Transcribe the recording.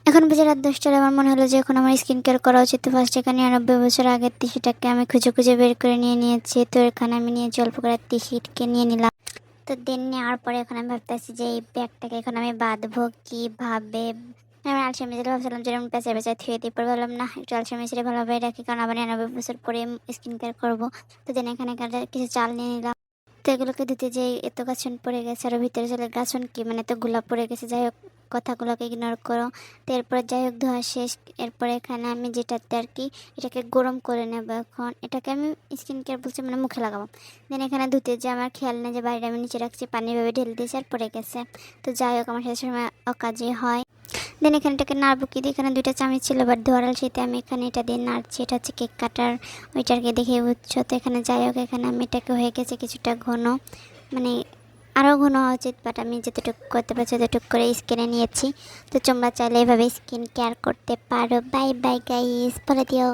এখন বাজে রাত 10টার। আমার মনে হলো যে এখন আমার স্কিন কেয়ার করা উচিত। তো ফার্স্ট এখানে 99 বছর আগের তিসিটাকে আমি খুঁজে খুঁজে বের করে নিয়ে নিয়েছি। তো এখানে আমি নিয়েছি অল্প করে তিসিটকে নিয়ে নিলাম। তো দেন নেওয়ার পরে এখন আমি ভাবতেছি যে এই ব্যাগটাকে এখন আমি বাঁধবো কীভাবে। আমি আলসা মিশিয়ে ভাবছিলাম যে এরকম পেঁচা পেঁচা থুয়ে দিই, পরে ভাবলাম না একটু আলসা মিশিয়ে ভালোভাবে রাখি, কারণ আবার 99 বছর পরে স্কিন কেয়ার করবো। তো দেন এখানে কিছু চাল নিয়ে নিলাম। তো এগুলোকে দিতে যেই এত গাছন পড়ে গেছে, আর ভিতরে চলে গাছন কি মানে এত গোলাপ পড়ে গেছে। যাই হোক, কথাগুলোকে ইগনোর করো। তো এরপর যাই হোক ধোয়া শেষ। এরপরে এখানে আমি যেটাতে আর কি এটাকে গরম করে নেবো। এখন এটাকে আমি স্কিন কেয়ার বলছি মানে মুখে লাগাবো। দেন এখানে ধুতে যে আমার খেয়াল নেই যে বাড়িটা আমি নিচে রাখছি, পানিভাবে ঢেলে দিয়েছি আর পড়ে গেছে। তো যাই হোক, আমার সাথে সময় অকাজে হয়। দেন এখানটাকে নাড়বো কি দিয়ে, এখানে 2টা চামচ ছিল বাট ধরাল সেতে আমি এখানে এটা দিয়ে নাড়ছি। এটা হচ্ছে কেক কাটার, ওইটাকে দেখে বুঝছো। তো এখানে যাই হোক, এখানে আমি এটাকে হয়ে গেছে কিছুটা ঘন, মানে আরও ঘন হওয়া উচিত, বাট আমি যতটুকু করতে পারছি ততটুকু করে স্কিনে নিয়েছি। তো তোমরা চাইলে এভাবে স্কিন কেয়ার করতে পারো। বাই বাই গাইস, বলে দিও।